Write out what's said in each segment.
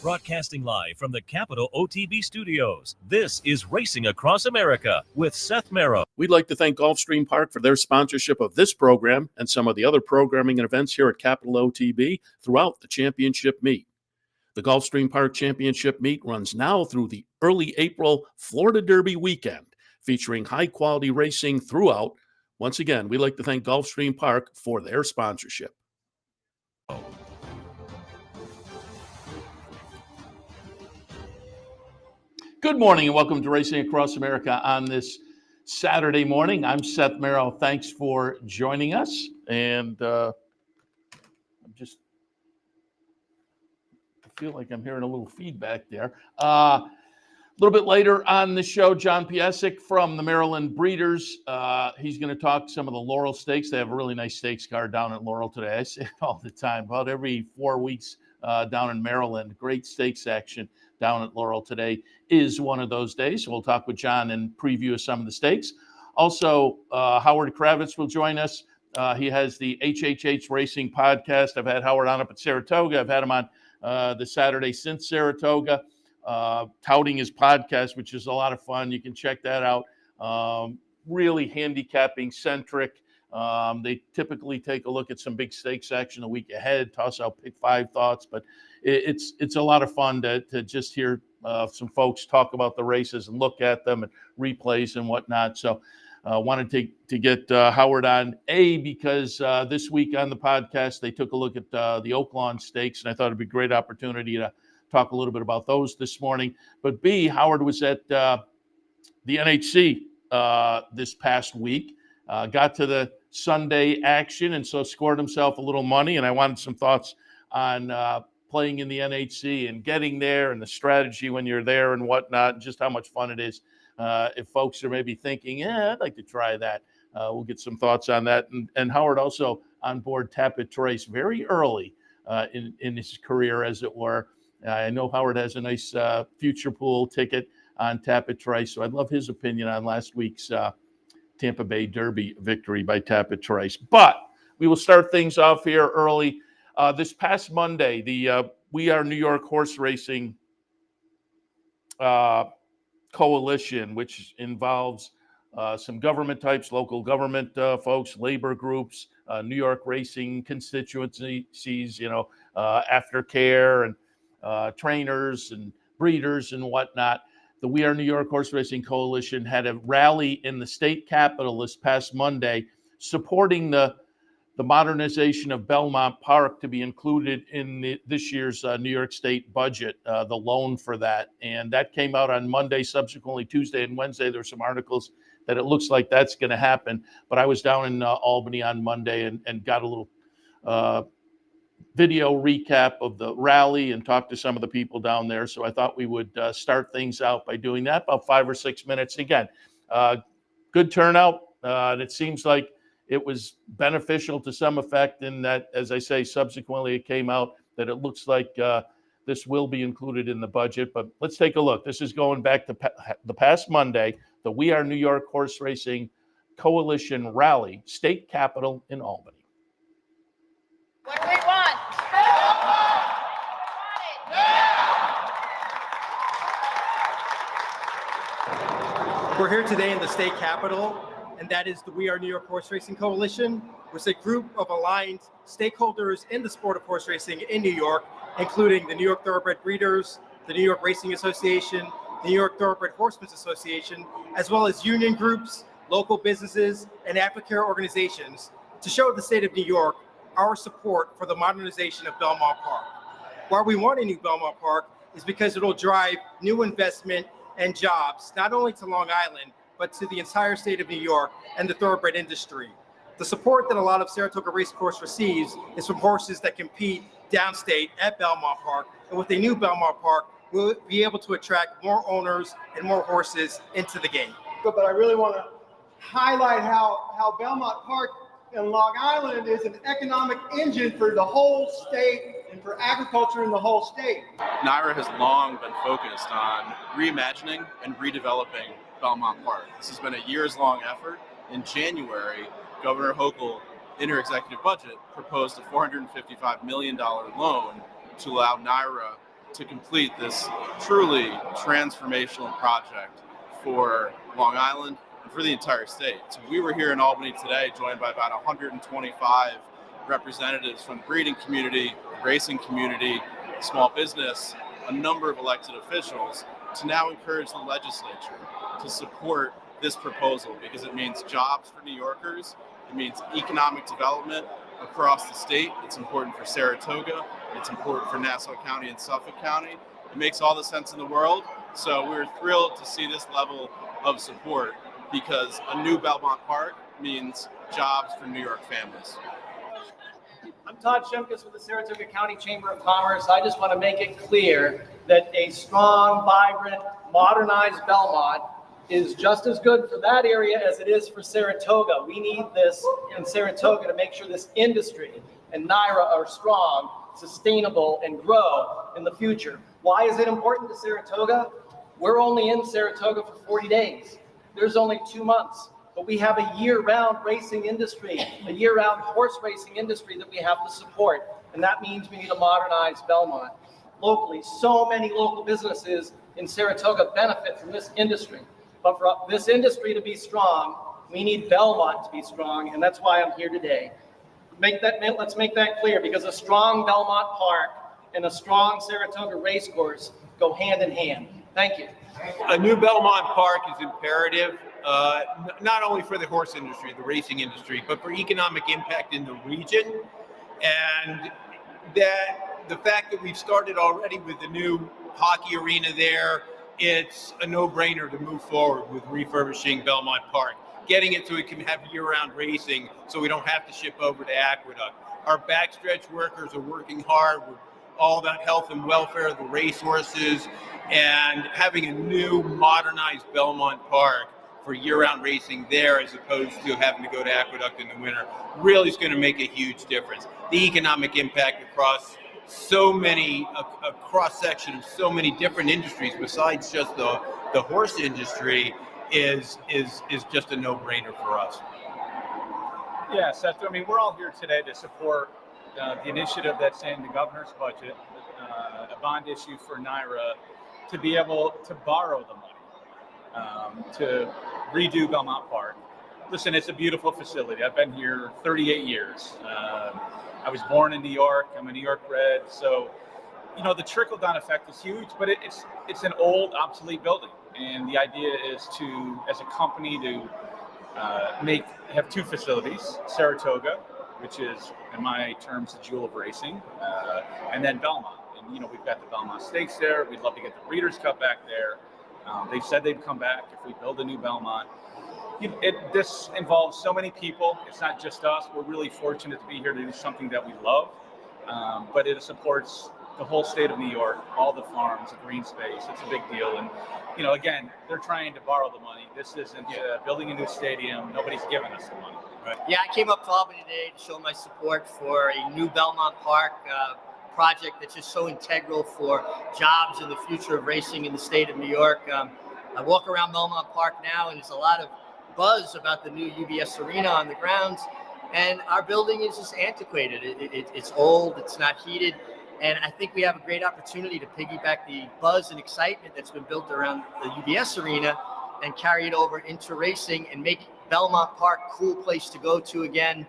Broadcasting live from the Capital OTB studios, this is Racing Across America with Seth Merrow. We'd like to thank Gulfstream Park for their sponsorship of this program and some of the other programming and events here at Capital OTB throughout the championship meet. The Gulfstream Park Championship meet runs now through the early April Florida Derby weekend, featuring high-quality racing throughout. Once again, we'd like to thank Gulfstream Park for their sponsorship. Good morning and welcome to Racing Across America on this Saturday morning. I'm Seth Merrow. Thanks for joining us. And I feel like I'm hearing a little feedback there. A little bit later on the show, John Piassek from the Maryland Breeders. He's going to talk some of the Laurel Stakes. They have a really nice stakes card down at Laurel today. I say it all the time, about every 4 weeks down in Maryland. Great stakes action down at Laurel today is one of those days. So we'll talk with John and preview some of the stakes. Also, Howard Kravets will join us. He has the HHH Racing Podcast. I've had Howard on up at Saratoga. I've had him on the Saturday since Saratoga, touting his podcast, which is a lot of fun. You can check that out. Really handicapping centric. They typically take a look at some big stakes action a week ahead, toss out pick five thoughts, but it's a lot of fun to just hear some folks talk about the races and look at them and replays and whatnot. So wanted to get Howard on, because this week on the podcast, they took a look at the Oaklawn Stakes, and I thought it'd be a great opportunity to talk a little bit about those this morning. But B, Howard was at the NHC this past week, got to the Sunday action, and so scored himself a little money, and I wanted some thoughts on playing in the NHC and getting there and the strategy when you're there and whatnot, and just how much fun it is. If folks are maybe thinking, I'd like to try that, we'll get some thoughts on that. And Howard also on board Tapit Trace very early in his career, as it were. I know Howard has a nice future pool ticket on Tapit Trace, so I'd love his opinion on last week's Tampa Bay Derby victory by Tapit Trace. But we will start things off here early. This past Monday, the We Are New York Horse Racing Coalition, which involves some government types, local government folks, labor groups, New York racing constituencies, aftercare and trainers and breeders and whatnot. The We Are New York Horse Racing Coalition had a rally in the state capitol this past Monday supporting the modernization of Belmont Park to be included in this year's New York State budget, the loan for that. And that came out on Monday. Subsequently, Tuesday and Wednesday, there were some articles that it looks like that's going to happen. But I was down in Albany on Monday and got a little video recap of the rally and talked to some of the people down there. So I thought we would start things out by doing that, about 5 or 6 minutes. Again, good turnout. And it seems like it was beneficial to some effect in that, as I say, subsequently it came out that it looks like this will be included in the budget. But let's take a look. This is going back to the past Monday, the We Are New York Horse Racing Coalition rally, state capitol in Albany. What do we want? We're here today in the state capitol, and that is the We Are New York Horse Racing Coalition, which is a group of aligned stakeholders in the sport of horse racing in New York, including the New York Thoroughbred Breeders, the New York Racing Association, the New York Thoroughbred Horsemen's Association, as well as union groups, local businesses, and aftercare organizations to show the state of New York our support for the modernization of Belmont Park. Why we want a new Belmont Park is because it'll drive new investment and jobs, not only to Long Island, but to the entire state of New York and the thoroughbred industry. The support that a lot of Saratoga Racecourse receives is from horses that compete downstate at Belmont Park. And with a new Belmont Park, we'll be able to attract more owners and more horses into the game. But I really want to highlight how Belmont Park in Long Island is an economic engine for the whole state and for agriculture in the whole state. NYRA has long been focused on reimagining and redeveloping Belmont Park. This has been a years-long effort. In January, Governor Hochul, in her executive budget, proposed a $455 million loan to allow NYRA to complete this truly transformational project for Long Island and for the entire state. So we were here in Albany today, joined by about 125 representatives from the breeding community, the racing community, small business, a number of elected officials, to now encourage the legislature to support this proposal, because it means jobs for New Yorkers, it means economic development across the state. It's important for Saratoga, it's important for Nassau County and Suffolk County. It makes all the sense in the world. So we're thrilled to see this level of support, because a new Belmont Park means jobs for New York families. I'm Todd Shimkus with the Saratoga County Chamber of Commerce. I just want to make it clear that a strong, vibrant, modernized Belmont is just as good for that area as it is for Saratoga. We need this in Saratoga to make sure this industry and NYRA are strong, sustainable, and grow in the future. Why is it important to Saratoga? We're only in Saratoga for 40 days. There's only 2 months. But we have a year-round racing industry, a year-round horse racing industry that we have to support. And that means we need to modernize Belmont. Locally, so many local businesses in Saratoga benefit from this industry. But for this industry to be strong, we need Belmont to be strong, and that's why I'm here today. Let's make that clear, because a strong Belmont Park and a strong Saratoga racecourse go hand in hand. Thank you. A new Belmont Park is imperative, not only for the horse industry, the racing industry, but for economic impact in the region. And that the fact that we've started already with the new hockey arena there, it's a no-brainer to move forward with refurbishing Belmont Park, getting it so it can have year-round racing so we don't have to ship over to Aqueduct. Our backstretch workers are working hard with all that health and welfare of the racehorses, and having a new modernized Belmont Park for year-round racing there, as opposed to having to go to Aqueduct in the winter, really is going to make a huge difference. The economic impact across so many, a cross-section of so many different industries besides just the horse industry is just a no-brainer for us. Yeah, Seth, I mean, we're all here today to support the initiative that's in the governor's budget, a bond issue for NYRA, to be able to borrow the money to redo Belmont Park. Listen, it's a beautiful facility. I've been here 38 years. I was born in New York. I'm a New York bred. So, you know, the trickle-down effect is huge, but it's an old, obsolete building. And the idea is to, as a company, to have 2 facilities, Saratoga, which is, in my terms, the jewel of racing, and then Belmont. And, you know, we've got the Belmont Stakes there. We'd love to get the Breeders' Cup back there. They've said they'd come back if we build a new Belmont. This involves so many people. It's not just us. We're really fortunate to be here to do something that we love, but it supports the whole state of New York, all the farms, the green space. It's a big deal. And, you know, again, they're trying to borrow the money. This isn't building a new stadium. Nobody's giving us the money. Right? Yeah, I came up to Albany today to show my support for a new Belmont Park project that's just so integral for jobs and the future of racing in the state of New York. I walk around Belmont Park now, and there's a lot of buzz about the new UBS Arena on the grounds, and our building is just antiquated. It's old, it's not heated, and I think we have a great opportunity to piggyback the buzz and excitement that's been built around the UBS Arena and carry it over into racing and make Belmont Park a cool place to go to again.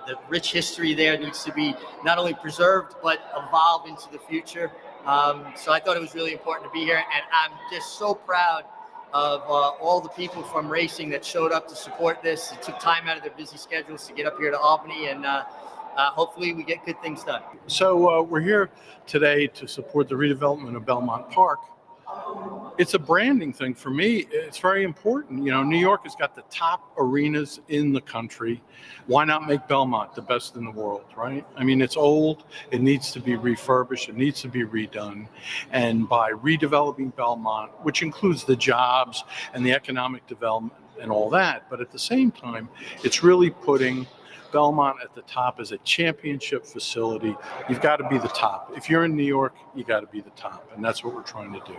The rich history there needs to be not only preserved, but evolve into the future. So I thought it was really important to be here, and I'm just so proud of all the people from racing that showed up to support this. It took time out of their busy schedules to get up here to Albany, and hopefully we get good things done. So we're here today to support the redevelopment of Belmont Park. It's a branding thing for me. It's very important. You know, New York has got the top arenas in the country. Why not make Belmont the best in the world, right? I mean, it's old. It needs to be refurbished. It needs to be redone. And by redeveloping Belmont, which includes the jobs and the economic development and all that, but at the same time, it's really putting Belmont at the top as a championship facility. You've got to be the top. If you're in New York, you got to be the top. And that's what we're trying to do.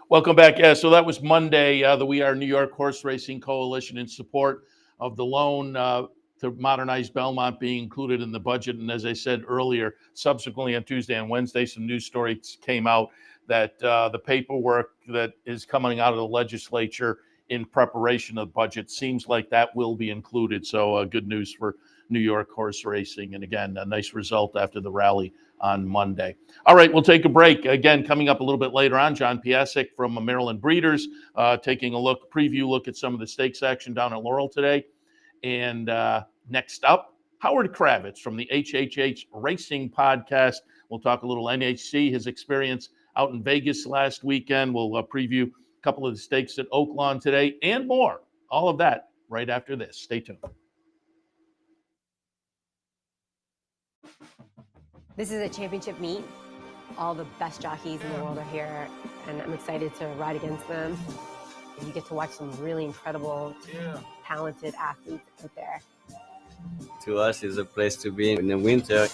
Welcome back. Yeah, so that was Monday, the We Are New York Horse Racing Coalition in support of the loan to modernize Belmont being included in the budget. And as I said earlier, subsequently on Tuesday and Wednesday, some news stories came out that the paperwork that is coming out of the legislature in preparation of the budget seems like that will be included. So good news for New York horse racing. And again, a nice result after the rally on Monday. All right, we'll take a break. Again, coming up a little bit later on, John Piassek from Maryland Breeders, taking a preview look at some of the stakes action down at Laurel today. And next up, Howard Kravets from the HHH Racing Podcast. We'll talk a little NHC, his experience out in Vegas last weekend. We'll preview a couple of the stakes at Oaklawn today and more. All of that right after this. Stay tuned. This is a championship meet. All the best jockeys in the world are here, and I'm excited to ride against them. You get to watch some really incredible, talented athletes out there. To us, it's a place to be in the winter.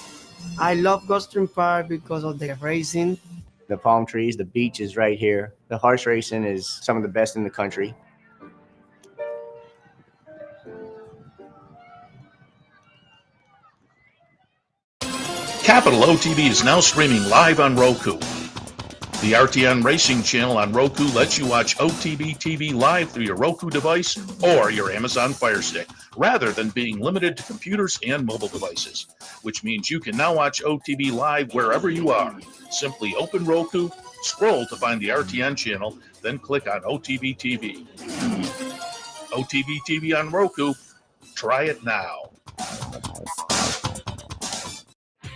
I love Gulfstream Park because of the racing. The palm trees, the beach is right here. The horse racing is some of the best in the country. Capital OTB is now streaming live on Roku. The RTN Racing channel on Roku lets you watch OTB TV live through your Roku device or your Amazon Fire Stick, rather than being limited to computers and mobile devices, which means you can now watch OTB live wherever you are. Simply open Roku, scroll to find the RTN channel, then click on OTB TV. OTB TV on Roku. Try it now.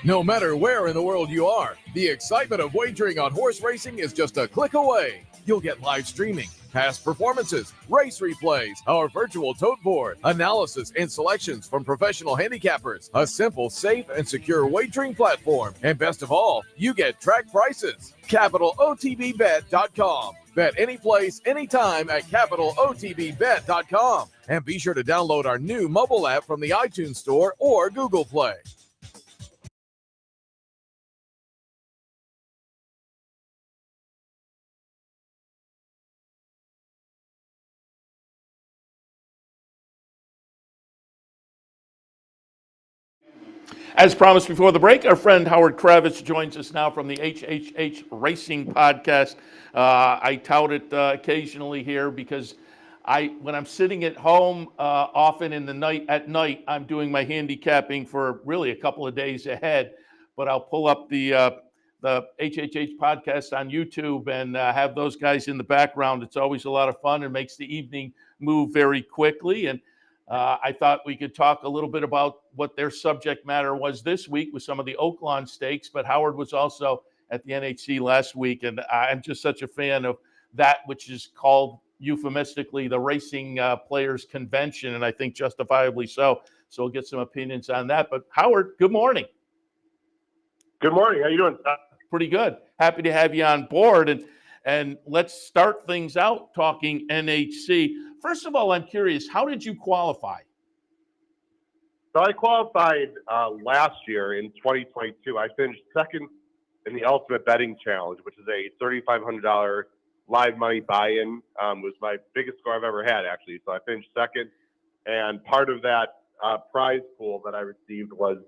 No matter where in the world you are, the excitement of wagering on horse racing is just a click away. You'll get live streaming, past performances, race replays, our virtual tote board, analysis and selections from professional handicappers, a simple, safe, and secure wagering platform, and best of all, you get track prices. CapitalOTBBet.com. Bet any place, anytime at CapitalOTBBet.com. And be sure to download our new mobile app from the iTunes Store or Google Play. As promised before the break, our friend Howard Kravets joins us now from the HHH Racing Podcast. I tout it occasionally here because when I'm sitting at home, often at night, I'm doing my handicapping for really a couple of days ahead. But I'll pull up the HHH Podcast on YouTube and have those guys in the background. It's always a lot of fun and makes the evening move very quickly. And I thought we could talk a little bit about what their subject matter was this week with some of the Oaklawn stakes, but Howard was also at the NHC last week, and I'm just such a fan of that, which is called euphemistically the Racing Players Convention, and I think justifiably so. So we'll get some opinions on that. But Howard, good morning. Good morning. How you doing? Pretty good. Happy to have you on board. And let's start things out talking NHC. First of all, I'm curious, how did you qualify? So I qualified last year in 2022. I finished second in the Ultimate Betting Challenge, which is a $3,500 live money buy-in. Was my biggest score I've ever had, actually. So I finished second. And part of that prize pool that I received was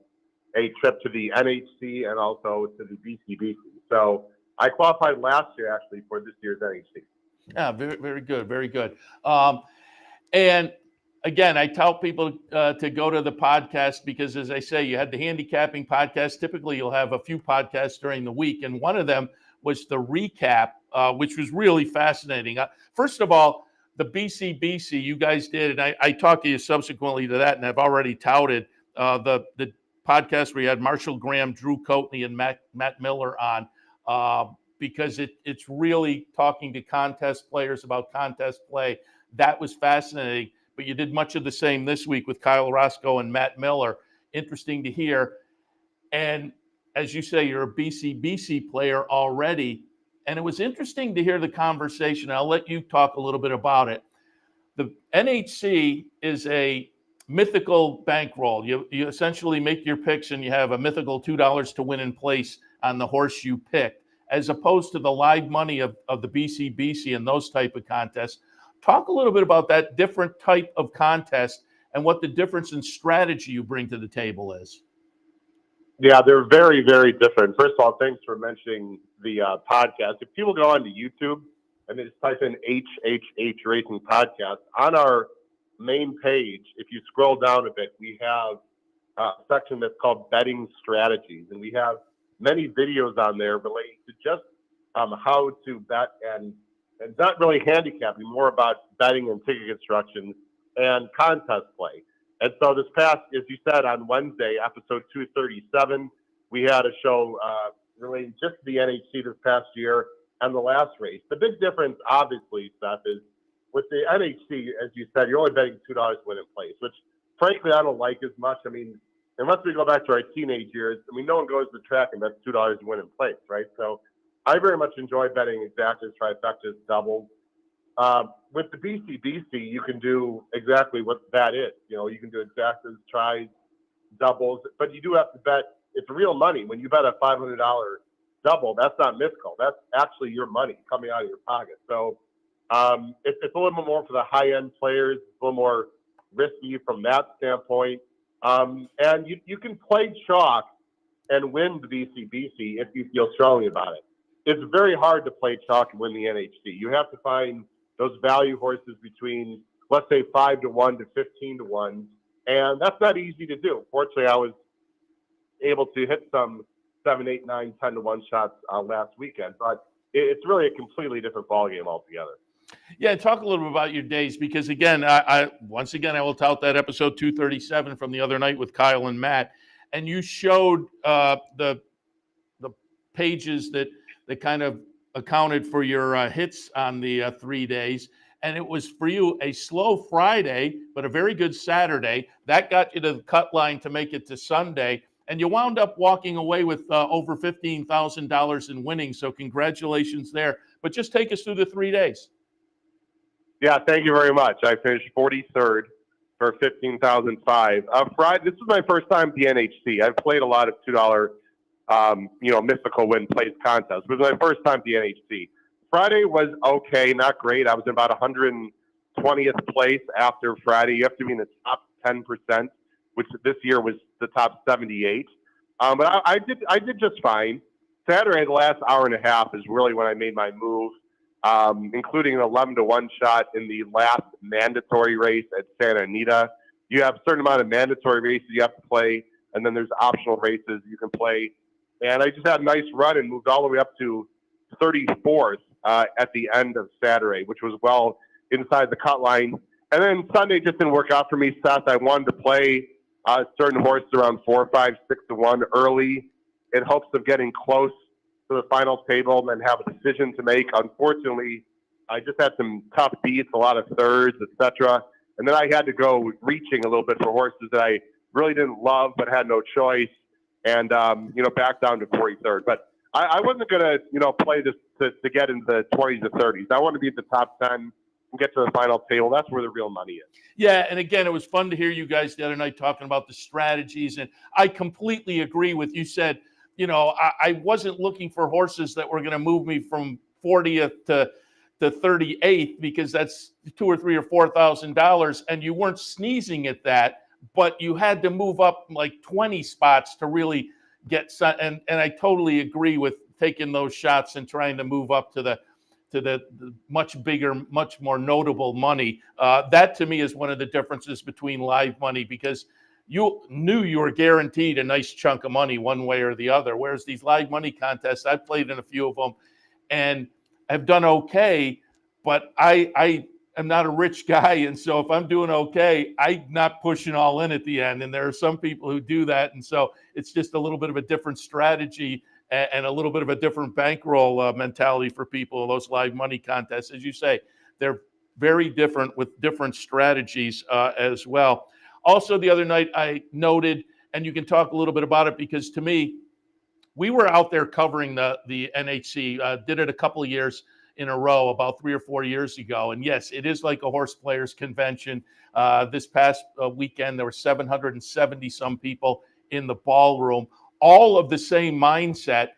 a trip to the NHC and also to the BCBC. So I qualified last year, actually, for this year's NHC. Yeah, very, very good, very good. And again, I tell people to go to the podcast because, as I say, you had the handicapping podcast. Typically, you'll have a few podcasts during the week, and one of them was the recap, which was really fascinating. First of all, the BCBC you guys did, and I talked to you subsequently to that, and I've already touted the podcast where you had Marshall Graham, Drew Coatney, and Matt Miller on. Because it's really talking to contest players about contest play. That was fascinating. But you did much of the same this week with Kyle Roscoe and Matt Miller. Interesting to hear. And as you say, you're a BCBC player already. And it was interesting to hear the conversation. I'll let you talk a little bit about it. The NHC is a mythical bankroll. You essentially make your picks and you have a mythical $2 to win in place on the horse you picked, as opposed to the live money of the BCBC and those type of contests. Talk a little bit about that different type of contest and what the difference in strategy you bring to the table is. Yeah, they're very, very different. First of all, thanks for mentioning the podcast. If people go onto YouTube and they just type in HHH Racing Podcast, on our main page, if you scroll down a bit, we have a section that's called Betting Strategies. And we have many videos on there relating to just how to bet and not really handicapping, more about betting and ticket construction and contest play. And so this past, as you said, on Wednesday, episode 237, we had a show relating just to the NHC this past year and the last race. The big difference, obviously, Seth, is with the NHC, as you said, you're only betting $2 to win in place, which frankly I don't like as much. I mean, unless we go back to our teenage years, I mean, no one goes to the track and bets $2 to win in place, right? So I very much enjoy betting exactas, trifectas, doubles. With the BCBC, you can do exactly what that is. You know, you can do exactas, tries, doubles, but you do have to bet. It's real money. When you bet a $500 double, that's not miscall. That's actually your money coming out of your pocket. So it's a little bit more for the high-end players. It's a little more risky from that standpoint. And you can play chalk and win the BCBC if you feel strongly about it. It's very hard to play chalk and win the NHC. You have to find those value horses between, let's say, 5-1 to 15-1, and that's not easy to do. Fortunately, I was able to hit some 7, 8, 9, 10-1 shots last weekend, but it's really a completely different ballgame altogether. Yeah, talk a little bit about your days, because again, I once again I will tout that episode 237 from the other night with Kyle and Matt, and you showed the pages that kind of accounted for your hits on the 3 days, and it was for you a slow Friday but a very good Saturday that got you to the cut line to make it to Sunday, and you wound up walking away with over $15,000 in winnings. So congratulations there. But just take us through the 3 days. Yeah, thank you very much. I finished 43rd for $15,005. Friday, this was my first time at the NHC. I've played a lot of $2, mythical win place contests. It was my first time at the NHC. Friday was okay, not great. I was in about 120th place after Friday. You have to be in the top 10%, which this year was the top 78. But I did just fine. Saturday, the last hour and a half is really when I made my move. Including an 11-1 shot in the last mandatory race at Santa Anita. You have a certain amount of mandatory races you have to play, and then there's optional races you can play. And I just had a nice run and moved all the way up to 34th at the end of Saturday, which was well inside the cut line. And then Sunday just didn't work out for me, Seth. I wanted to play certain horses around 4, 5, 6-1 early in hopes of getting close to the final table and have a decision to make. Unfortunately, I just had some tough beats, a lot of thirds, etc. And then I had to go reaching a little bit for horses that I really didn't love but had no choice, and back down to 43rd. But I wasn't going to play this to get into the 20s to 30s. I want to be at the top 10 and get to the final table. That's where the real money is. Yeah, and again, it was fun to hear you guys the other night talking about the strategies, and I completely agree with you. Said, I wasn't looking for horses that were going to move me from 40th to 38th, because that's $2,000 or $3,000 or $4,000, and you weren't sneezing at that, but you had to move up like 20 spots to really get some. And I totally agree with taking those shots and trying to move up to the much bigger, much more notable money. That to me is one of the differences between live money, because you knew you were guaranteed a nice chunk of money one way or the other. Whereas these live money contests, I've played in a few of them and have done okay, but I am not a rich guy. And so if I'm doing okay, I'm not pushing all in at the end. And there are some people who do that. And so it's just a little bit of a different strategy and a little bit of a different bankroll mentality for people in those live money contests. As you say, they're very different with different strategies as well. Also, the other night I noted, and you can talk a little bit about it, because to me, we were out there covering the NHC, did it a couple of years in a row, about 3 or 4 years ago. And yes, it is like a horse players convention. This past weekend, there were 770 some people in the ballroom, all of the same mindset.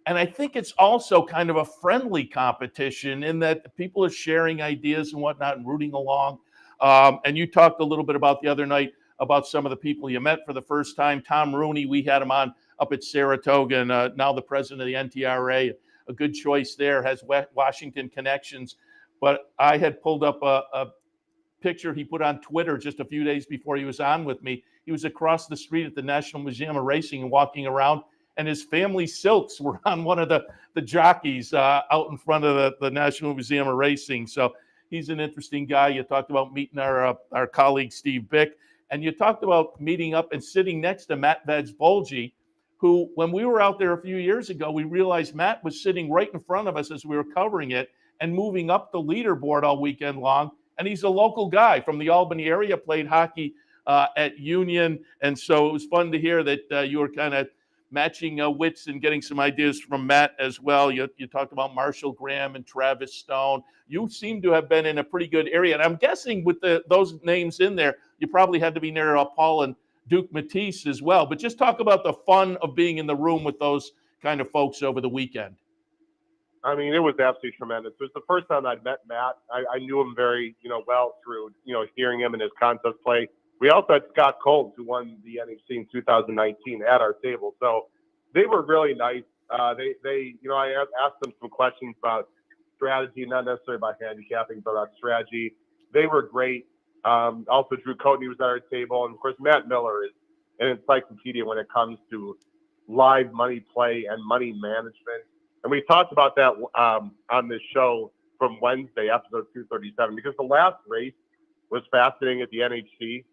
And I think it's also kind of a friendly competition in that people are sharing ideas and whatnot and rooting along. And you talked a little bit about the other night about some of the people you met for the first time. Tom Rooney, we had him on up at Saratoga, and now the president of the NTRA. A good choice there, has Washington connections. But I had pulled up a picture he put on Twitter just a few days before he was on with me. He was across the street at the National Museum of Racing and walking around, and his family silks were on one of the jockeys out in front of the National Museum of Racing. So he's an interesting guy. You talked about meeting our colleague Steve Bick, and you talked about meeting up and sitting next to Matt Vadzbolgi, who, when we were out there a few years ago, we realized Matt was sitting right in front of us as we were covering it and moving up the leaderboard all weekend long. And he's a local guy from the Albany area, played hockey at Union. And so it was fun to hear that you were kind of matching wits and getting some ideas from Matt as well. You talked about Marshall Graham and Travis Stone. You seem to have been in a pretty good area. And I'm guessing with those names in there, you probably had to be near Paul and Duke Matisse as well. But just talk about the fun of being in the room with those kind of folks over the weekend. I mean, it was absolutely tremendous. It was the first time I'd met Matt. I knew him very, well through, hearing him in his contest play. We also had Scott Coles, who won the NHC in 2019 at our table. So they were really nice. I asked them some questions about strategy, not necessarily about handicapping, but about strategy. They were great. Also, Drew Coatney was at our table. And, of course, Matt Miller is an encyclopedia when it comes to live money play and money management. And we talked about that on this show from Wednesday, episode 237, because the last race was fascinating at the NHC.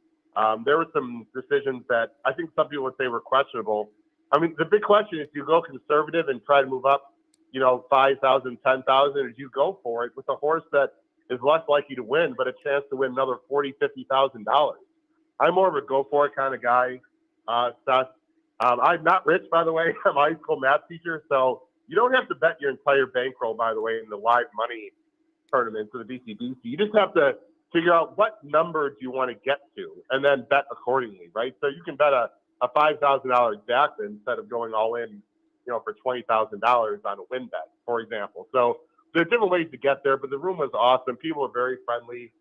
There were some decisions that I think some people would say were questionable. I mean, the big question is, do you go conservative and try to move up, 5,000, 10,000, or do you go for it with a horse that is less likely to win, but a chance to win another $40,000, $50,000? I'm more of a go for it kind of guy, Seth. I'm not rich, by the way. I'm a high school math teacher, so you don't have to bet your entire bankroll, by the way, in the live money tournaments of the BCBC. You just have to figure out what number do you want to get to and then bet accordingly, right? So you can bet a $5,000 exact instead of going all in, for $20,000 on a win bet, for example. So there are different ways to get there, but the room was awesome. People were very friendly.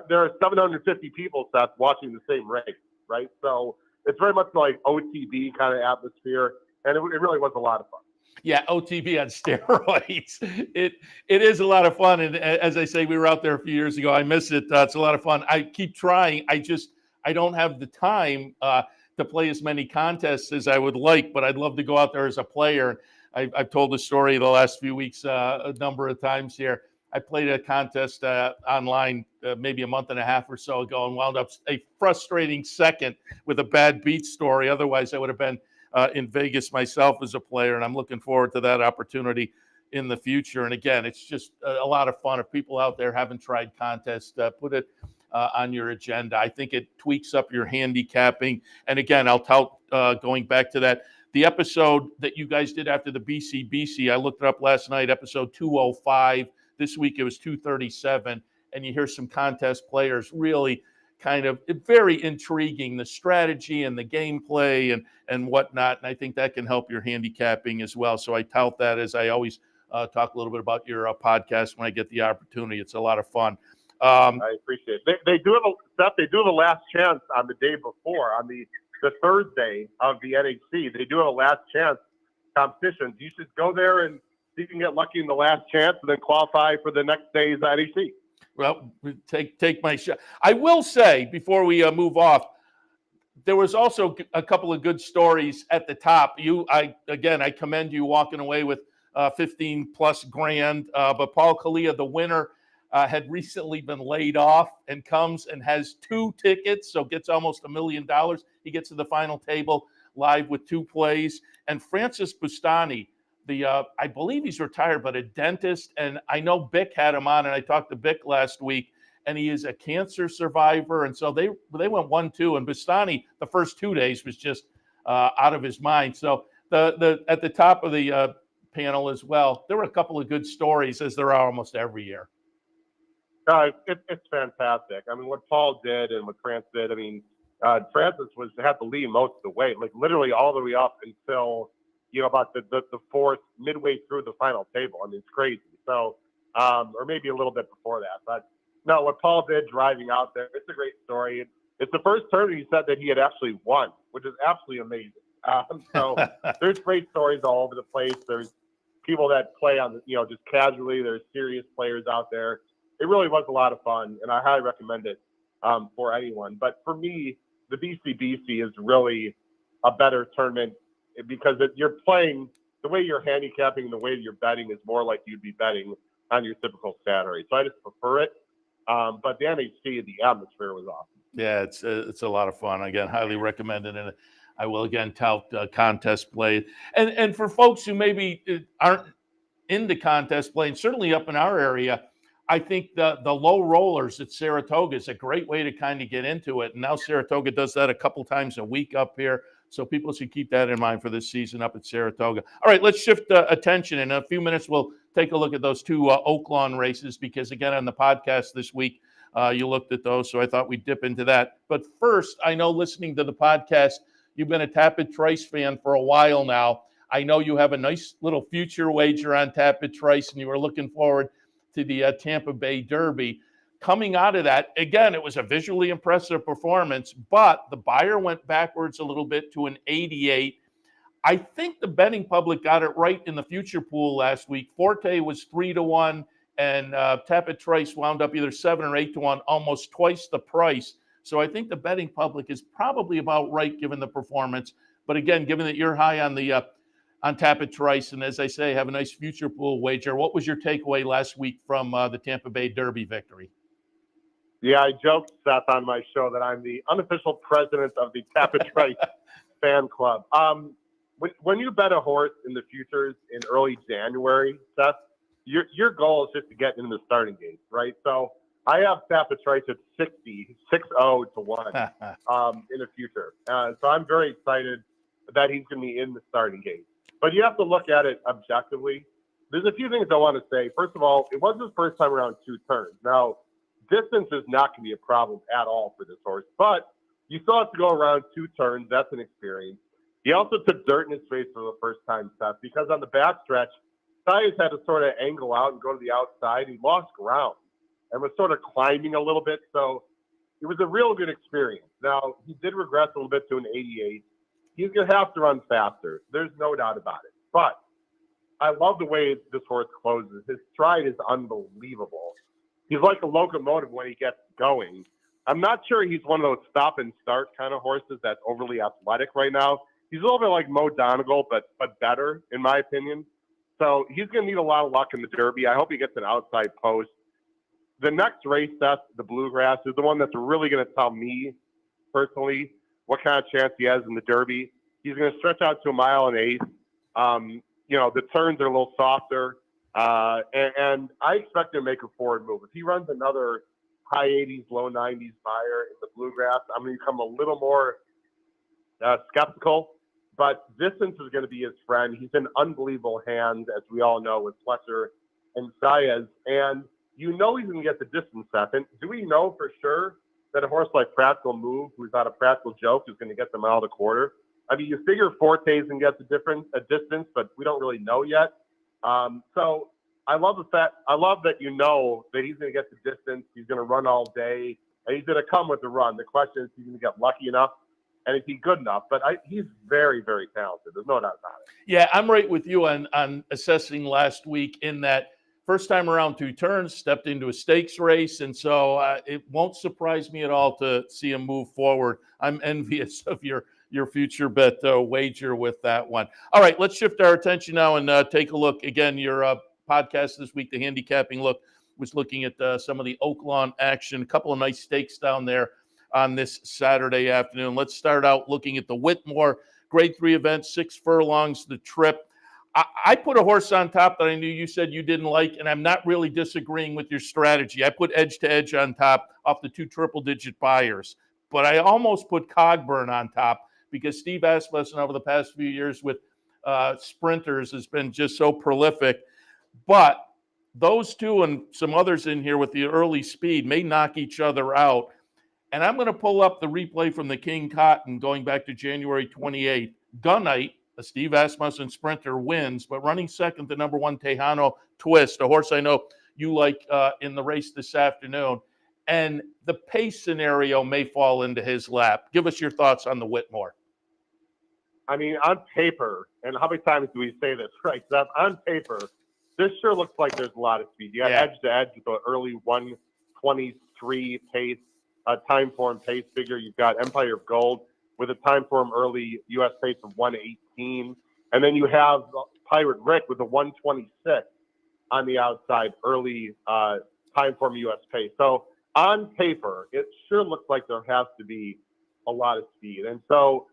There are 750 people, Seth, watching the same race, right? So it's very much like OTB kind of atmosphere, and it really was a lot of fun. Yeah, OTB on steroids. It is a lot of fun. And as I say, we were out there a few years ago. I miss it. It's a lot of fun. I keep trying. I don't have the time to play as many contests as I would like, but I'd love to go out there as a player. I've told the story the last few weeks a number of times here. I played a contest online maybe a month and a half or so ago and wound up a frustrating second with a bad beat story. Otherwise, I would have been in Vegas myself as a player, and I'm looking forward to that opportunity in the future. And again, it's just a lot of fun. If people out there haven't tried contests, put it on your agenda. I think it tweaks up your handicapping. And again, I'll tell, going back to that, the episode that you guys did after the BCBC, I looked it up last night, episode 205. This week it was 237, and you hear some contest players really kind of very intriguing, the strategy and the gameplay and whatnot. And I think that can help your handicapping as well. So I tout that, as I always talk a little bit about your podcast when I get the opportunity. It's a lot of fun. I appreciate it. They do have a last chance on the day before, on the Thursday of the NHC. They do have a last chance competition. You should go there and see if you can get lucky in the last chance and then qualify for the next day's NHC. Well, take my shot. I will say, before we move off, there was also a couple of good stories at the top. I commend you walking away with 15 plus grand. But Paul Kalia, the winner, had recently been laid off and comes and has 2 tickets, so gets almost $1 million. He gets to the final table live with 2 plays. And Francis Bustani, I believe he's retired, but a dentist. And I know Bick had him on, and I talked to Bick last week, and he is a cancer survivor. And so they went 1-2, and Bustani, the first 2 days, was just out of his mind. So at the top of the panel as well, there were a couple of good stories, as there are almost every year. It's fantastic. I mean, what Paul did and what France did, I mean, Francis had to lead most of the way, like literally all the way up until about the fourth, midway through the final table. I mean, it's crazy. So, or maybe a little bit before that. But No, what Paul did driving out there, it's a great story. It's the first tournament he said that he had actually won, which is absolutely amazing. So there's great stories all over the place. There's people that play on, just casually. There's serious players out there. It really was a lot of fun, and I highly recommend it for anyone. But for me, the BCBC is really a better tournament because you're playing the way you're handicapping, the way you're betting is more like you'd be betting on your typical Saturday. So I just prefer it. But the MHC, the atmosphere was awesome. Yeah, it's a lot of fun. Again, highly recommended, and I will again tout contest play. And for folks who maybe aren't into contest play, and certainly up in our area, I think the low rollers at Saratoga is a great way to kind of get into it. And now Saratoga does that a couple times a week up here, so people should keep that in mind for this season up at Saratoga. All right, let's shift attention. In a few minutes, we'll take a look at those two Oaklawn races because, again, on the podcast this week, you looked at those, so I thought we'd dip into that. But first, I know listening to the podcast, you've been a Tapit Trice fan for a while now. I know you have a nice little future wager on Tapit Trice, and you were looking forward to the Tampa Bay Derby. Coming out of that, again, it was a visually impressive performance, but the buyer went backwards a little bit to an 88. I think the betting public got it right in the future pool last week. Forte was 3-1, and Tapit Trice wound up either 7 or 8-1, almost twice the price. So I think the betting public is probably about right given the performance. But again, given that you're high on the on Tapit Trice, and as I say, have a nice future pool wager, what was your takeaway last week from the Tampa Bay Derby victory? Yeah, I joked, Seth, on my show that I'm the unofficial president of the Tapit Trice fan club. When you bet a horse in the futures in early January, Seth, your goal is just to get into the starting gate, right? So I have Tapit Trice at 6-0 to 1 in the future. So I'm very excited that he's going to be in the starting gate. But you have to look at it objectively. There's a few things I want to say. First of all, it was his first time around 2 turns. Now, distance is not going to be a problem at all for this horse, but you still have to go around 2 turns. That's an experience. He also took dirt in his face for the first time, Seth, because on the backstretch, Tyus had to sort of angle out and go to the outside. He lost ground and was sort of climbing a little bit. So it was a real good experience. Now, he did regress a little bit to an 88. He's going to have to run faster. There's no doubt about it. But I love the way this horse closes. His stride is unbelievable. He's like a locomotive when he gets going. I'm not sure he's one of those stop and start kind of horses that's overly athletic right now. He's a little bit like Mo Donegal, but better, in my opinion. So he's going to need a lot of luck in the Derby. I hope he gets an outside post. The next race, Seth, the Bluegrass, is the one that's really going to tell me personally what kind of chance he has in the Derby. He's going to stretch out to 1 1/8. The turns are a little softer. And I expect him to make a forward move. If he runs another high 80s, low 90s buyer in the Bluegrass, I'm going to become a little more skeptical. But distance is going to be his friend. He's in unbelievable hands, as we all know, with Fletcher and Saez. And he's going to get the distance, Seth. Do we know for sure that a horse like Practical Move, who's not a practical joke, is going to get the mile and a quarter? I mean, you figure Forte's going to get a distance, but we don't really know yet. So I love that you know that he's going to get the distance. He's going to run all day, and he's going to come with the run. The question is, he's going to get lucky enough, and is he good enough? But he's very, very talented. There's no doubt about it. Yeah, I'm right with you on assessing last week in that first time around 2 turns, stepped into a stakes race, and so it won't surprise me at all to see him move forward. I'm envious of your future bet wager with that one. All right, let's shift our attention now and take a look. Again, your podcast this week, the Handicapping Look, was looking at some of the Oaklawn action. A couple of nice stakes down there on this Saturday afternoon. Let's start out looking at the Whitmore Grade 3 event, 6 furlongs the trip. I put a horse on top that I knew you said you didn't like, and I'm not really disagreeing with your strategy. I put Edge to Edge on top off the 2 triple-digit buyers, but I almost put Cogburn on top because Steve Asmussen over the past few years with sprinters has been just so prolific. But those two and some others in here with the early speed may knock each other out. And I'm going to pull up the replay from the King Cotton going back to January 28th. Gunite, a Steve Asmussen sprinter, wins, but running second to number 1 Tejano Twist, a horse I know you like in the race this afternoon. and the pace scenario may fall into his lap. Give us your thoughts on the Whitmore. I mean, on paper, and how many times do we say this, right, Seth? On paper, this sure looks like there's a lot of speed. You got edge to edge with the early 1:23 pace, time form pace figure. You've got Empire of Gold with a time form early U.S. pace of 1:18. And then you have Pirate Rick with a 1:26 on the outside, early time form U.S. pace. So on paper, it sure looks like there has to be a lot of speed. And so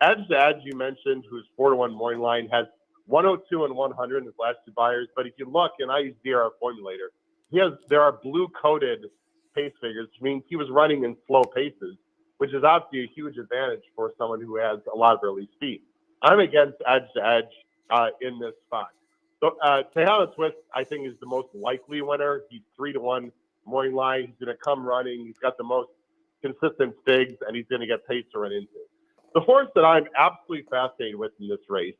edge to edge, you mentioned, who's 4-1 morning line, has 102 and 100 in his last two buyers. But if you look, and I use DRF Formulator, there are blue coded pace figures, which means he was running in slow paces, which is obviously a huge advantage for someone who has a lot of early speed. I'm against edge to edge in this spot. So Tejada Twist, I think, is the most likely winner. He's 3-1 morning line. He's going to come running. He's got the most consistent figs, and he's going to get pace to run into. The horse that I'm absolutely fascinated with in this race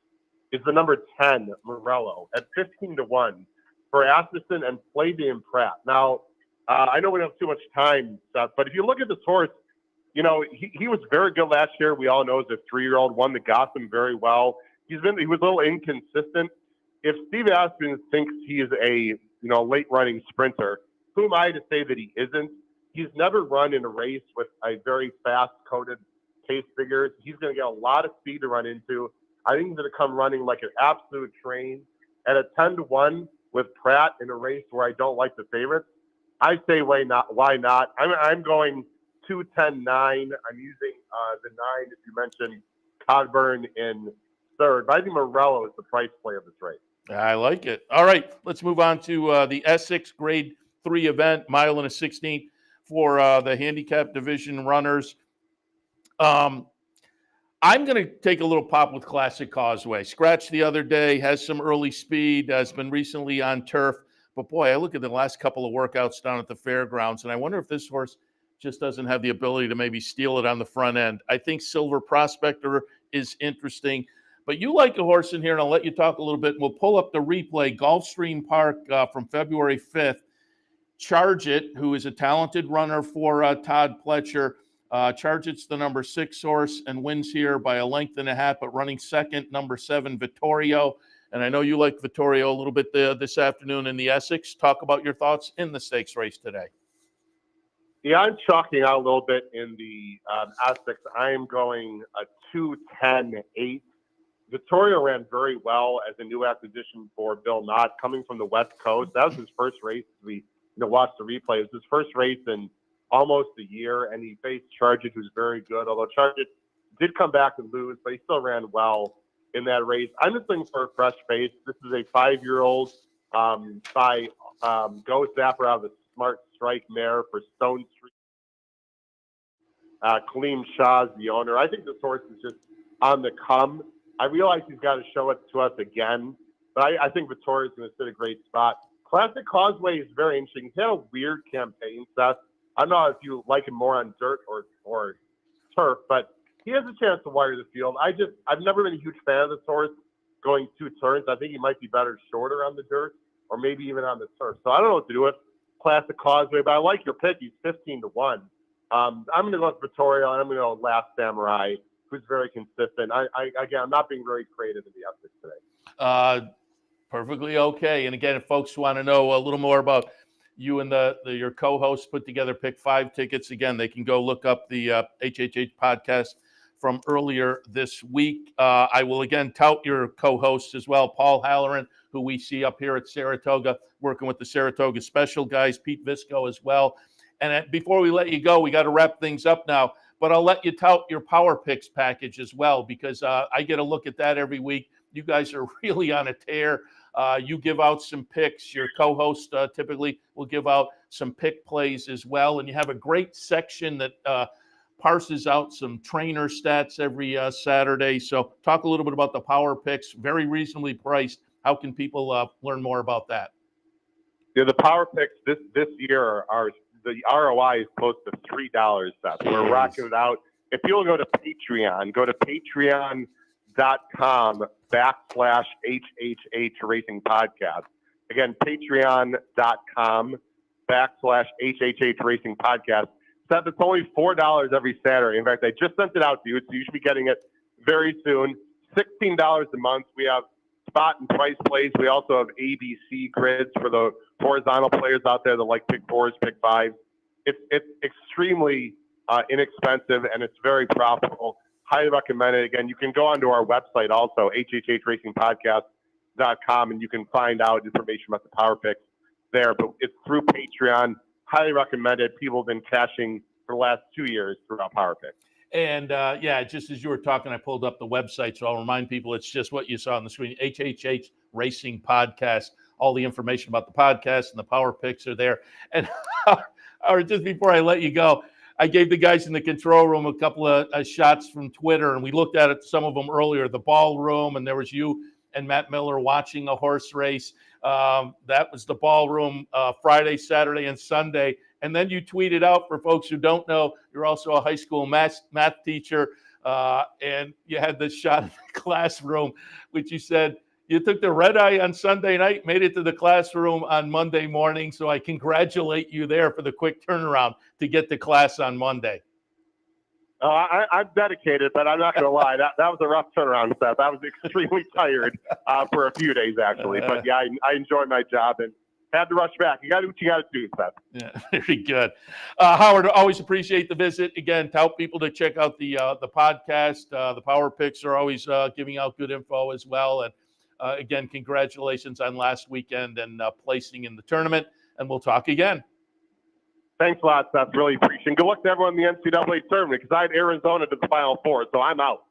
is the number 10, Morello, at 15-1 for Asmussen and Flavian Pratt. Now, I know we don't have too much time, Seth, but if you look at this horse, you know, he was very good last year. We all know as a 3-year-old, won the Gotham very well. He was a little inconsistent. If Steve Asmussen thinks he is a late running sprinter, who am I to say that he isn't? He's never run in a race with a very fast coded pace figure. He's going to get a lot of speed to run into. I think he's going to come running like an absolute train. At a 10-1 with Pratt in a race where I don't like the favorites, I say why not? I'm going 2-10-9. I'm using the 9 if you mentioned Cogburn in third. But I think Morello is the price play of this race. I like it. All right, let's move on to the Essex Grade 3 event, mile and a 16th for the handicap division runners. I'm going to take a little pop with Classic Causeway. Scratch the other day, has some early speed, has been recently on turf. But boy, I look at the last couple of workouts down at the fairgrounds, and I wonder if this horse just doesn't have the ability to maybe steal it on the front end. I think Silver Prospector is interesting. But you like a horse in here, and I'll let you talk a little bit. We'll pull up the replay, Gulfstream Park from February 5th. Charge It, who is a talented runner for Todd Pletcher. Charge It's the number 6 horse and wins here by a length and a half, but running second, number 7, Vittorio. And I know you like Vittorio a little bit this afternoon in the Essex. Talk about your thoughts in the stakes race today. Yeah, I'm chalking out a little bit in the Essex. I am going a 2-10-8. Vittorio ran very well as a new acquisition for Bill Knott, coming from the West Coast. That was his first race. We watched the replay. It was his first race in almost a year, and he faced Charge It, who's very good. Although Charge It did come back and lose, but he still ran well in that race. I'm just looking for a fresh face. This is a 5-year-old by Go Zapper out of the Smart Strike mare for Stone Street. Kaleem Shah's the owner. I think this horse is just on the come. I realize he's got to show it to us again, but I think Vittorio's going to sit a great spot. Classic Causeway is very interesting. He's had a weird campaign, Seth. I don't know if you like him more on dirt or turf, but he has a chance to wire the field. I've never been a huge fan of this horse going 2 turns. I think he might be better shorter on the dirt or maybe even on the turf. So I don't know what to do with Classic Causeway, but I like your pick. He's 15-1. I'm going to go with Vittorio, and I'm going to go Last Samurai, who's very consistent. I'm not being very creative in the Essex today. Perfectly okay. And again, if folks want to know a little more about you and your co-hosts put together Pick 5 tickets, again, they can go look up the HHH podcast from earlier this week. I will again tout your co-hosts as well, Paul Halloran, who we see up here at Saratoga, working with the Saratoga Special guys, Pete Visco as well. And before we let you go, we got to wrap things up now. But I'll let you tout your Power Picks package as well, because I get a look at that every week. You guys are really on a tear. You give out some picks. Your co-host typically will give out some pick plays as well. And you have a great section that parses out some trainer stats every Saturday. So talk a little bit about the Power Picks, very reasonably priced. How can people learn more about that? Yeah, the Power Picks this year the ROI is close to $3, Seth. We're rocking it out. If you'll go to Patreon, go to patreon.com/HHH Racing Podcast. Again, patreon.com/HHH /HHH Racing Podcast. Seth, it's only $4 every Saturday. In fact, I just sent it out to you, so you should be getting it very soon. $16 a month. We have spot and price plays. We also have ABC grids for the horizontal players out there that like pick 4s, pick 5s. It's extremely inexpensive, and it's very profitable. Highly recommend it. Again, you can go onto our website also, hhhracingpodcast.com, and you can find out information about the Power Picks there. But it's through Patreon. Highly recommended. People have been cashing for the last 2 years throughout Power Picks. And just as you were talking, I pulled up the website, so I'll remind people it's just what you saw on the screen, HHH Racing Podcast. All the information about the podcast and the Power Picks are there. And or just before I let you go, I gave the guys in the control room a couple of shots from Twitter, and we looked at it, some of them earlier, the ballroom, and there was you and Matt Miller watching a horse race. That was the ballroom Friday, Saturday, and Sunday. And then you tweeted out, for folks who don't know, you're also a high school math teacher, and you had this shot of the classroom, which you said you took the red eye on Sunday night, made it to the classroom on Monday morning. So I congratulate you there for the quick turnaround to get to class on Monday. I'm dedicated, but I'm not going to lie. That was a rough turnaround, Seth. I was extremely tired for a few days, actually. But, yeah, I enjoyed my job and had to rush back. You got to do what you got to do, Seth. Yeah, very good. Howard, always appreciate the visit. Again, tell people to check out the podcast. The Power Picks are always giving out good info as well. And, again, congratulations on last weekend and placing in the tournament. And we'll talk again. Thanks a lot, Seth. Really appreciate it. Good luck to everyone in the NCAA tournament because I had Arizona to the Final Four, so I'm out.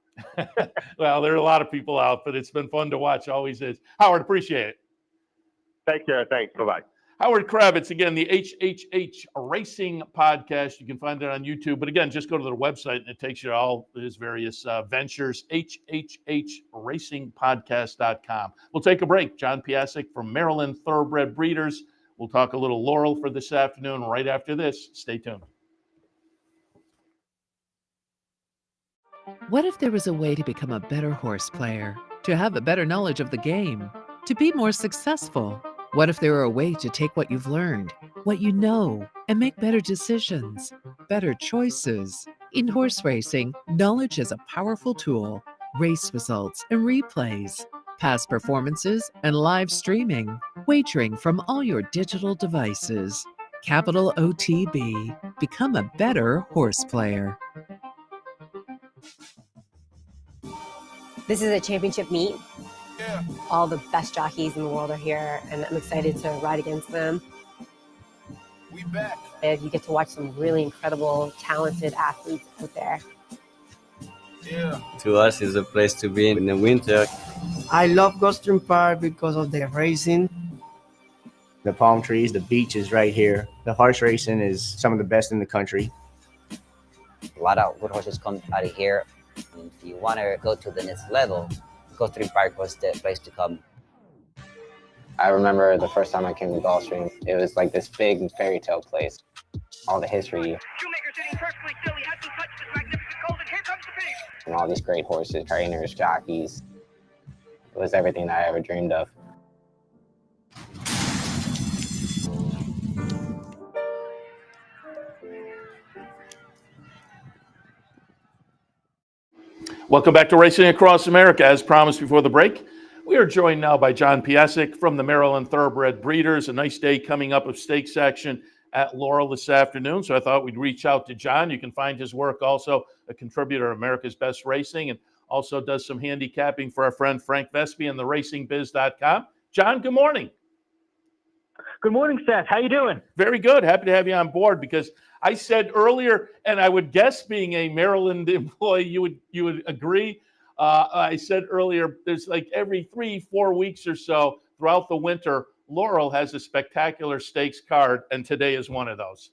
Well, there are a lot of people out, but it's been fun to watch. Always is. Howard, appreciate it. Take care. Thanks. Bye-bye. Howard Kravets, again, the HHH Racing Podcast. You can find it on YouTube. But again, just go to their website, and it takes you to all his various ventures, hhhracingpodcast.com. We'll take a break. John Piassek from Maryland Thoroughbred Breeders. We'll talk a little Laurel for this afternoon right after this. Stay tuned. What if there was a way to become a better horse player, to have a better knowledge of the game, to be more successful? What if there were a way to take what you've learned, what you know, and make better decisions, better choices? In horse racing, knowledge is a powerful tool. Race results and replays, past performances, and live streaming, wagering from all your digital devices. Capital OTB. Become a better horse player. This is a championship meet. Yeah. All the best jockeys in the world are here, and I'm excited to ride against them. We back. And you get to watch some really incredible, talented athletes out there. Yeah. To us, it's a place to be in the winter. I love Gulfstream Park because of the racing. The palm trees, the beach is right here. The horse racing is some of the best in the country. A lot of good horses come out of here. And if you want to go to the next level, Gulfstream Park was the place to come. I remember the first time I came to Gulfstream, it was like this big fairy tale place. All the history. And all these great horses, trainers, jockeys. It was everything that I ever dreamed of. Welcome back to Racing Across America. As promised before the break, we are joined now by John Piassek from the Maryland Thoroughbred Breeders. A nice day coming up of stakes action at Laurel this afternoon. So I thought we'd reach out to John. You can find his work also, a contributor to America's Best Racing, and also does some handicapping for our friend Frank Vespi and the RacingBiz.com. John, good morning. Good morning, Seth. How you doing? Very good. Happy to have you on board because I said earlier, and I would guess being a Maryland employee, you would agree. I said earlier, there's like every 3-4 weeks or so throughout the winter, Laurel has a spectacular stakes card, and today is one of those.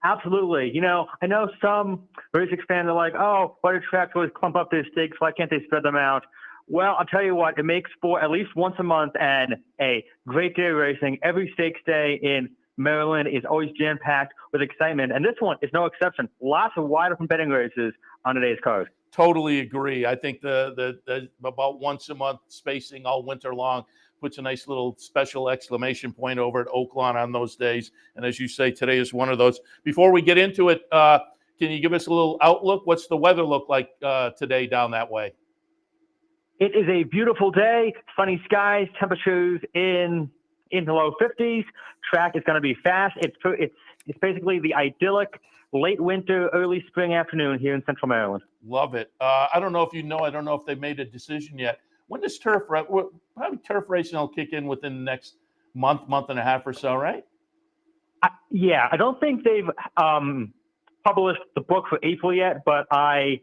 Absolutely. You know, I know some racing fans are like, oh, why do tracks always clump up their stakes? Why can't they spread them out? Well, I'll tell you what, it makes for at least once a month and a great day of racing. Every stakes day in Maryland is always jam-packed with excitement, and this one is no exception. Lots of wide open betting races on today's card. Totally agree. I think the about once a month spacing all winter long puts a nice little special exclamation point over at Oaklawn on those days. And as you say, today is one of those. Before we get into it, can you give us a little outlook? What's the weather look like today down that way? It is a beautiful day, sunny skies, temperatures in the low 50s. Track is going to be fast. It's basically the idyllic late winter, early spring afternoon here in Central Maryland. Love it. I don't know if you know. I don't know if they made a decision yet. When does probably turf racing will kick in within the next month and a half or so, right? Yeah, I don't think they've published the book for April yet, but I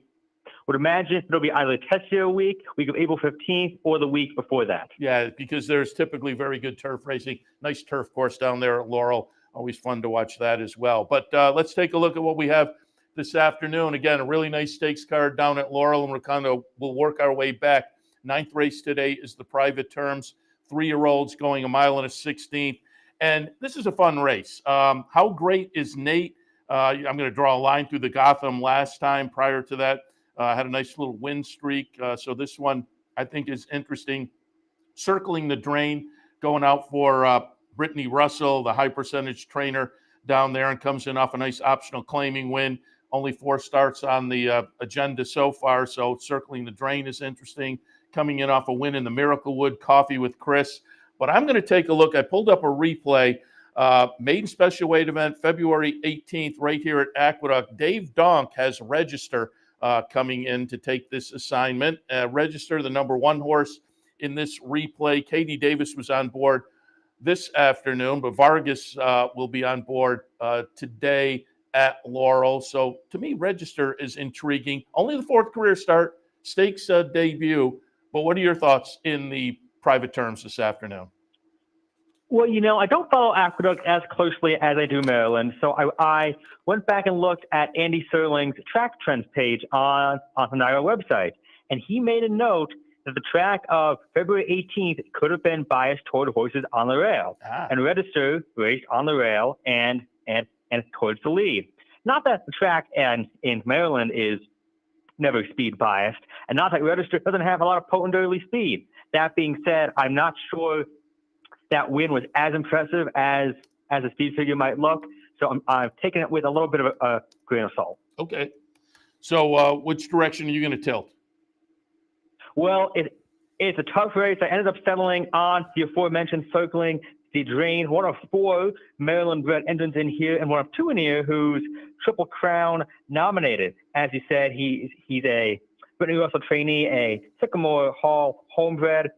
would imagine it'll be either Tessio week of April 15th, or the week before that. Yeah, because there's typically very good turf racing. Nice turf course down there at Laurel. Always fun to watch that as well. But let's take a look at what we have this afternoon. Again, a really nice stakes card down at Laurel, and we'll work our way back. 9th race today is the private terms. 3-year-olds going 1 mile and a 16th. And this is a fun race. How great is Nate? I'm going to draw a line through the Gotham last time. Prior to that, had a nice little win streak. So this one, I think, is interesting. Circling the Drain, going out for Brittany Russell, the high percentage trainer down there, and comes in off a nice optional claiming win. Only 4 starts on the agenda so far, so Circling the Drain is interesting. Coming in off a win in the Miraclewood, Coffee with Chris. But I'm going to take a look. I pulled up a replay. Maiden Special Weight event, February 18th, right here at Aqueduct. Dave Donk has Register coming in to take this assignment. Register, the number 1 horse in this replay. Katie Davis was on board this afternoon, but Vargas will be on board today at Laurel. So to me, Register is intriguing. Only the 4th career start, stakes debut. But what are your thoughts in the private terms this afternoon? Well, I don't follow Aqueduct as closely as I do Maryland, so I went back and looked at Andy Serling's track trends page on the NYRA website, and he made a note that the track of February 18th could have been biased toward horses on the rail, and Register raced on the rail and towards the lead. Not that the track in Maryland is never speed biased, and not that Register doesn't have a lot of potent early speed. That being said, I'm not sure that win was as impressive as a speed figure might look, so I'm taking it with a little bit of a grain of salt. Okay. So which direction are you going to tilt? Well, it's a tough race. I ended up settling on the aforementioned Circling the Drain, one of 4 Maryland-bred entrants in here, and one of 2 in here who's Triple Crown nominated. As you said, he's a Brittany Russell trainee, a Sycamore Hall homebred.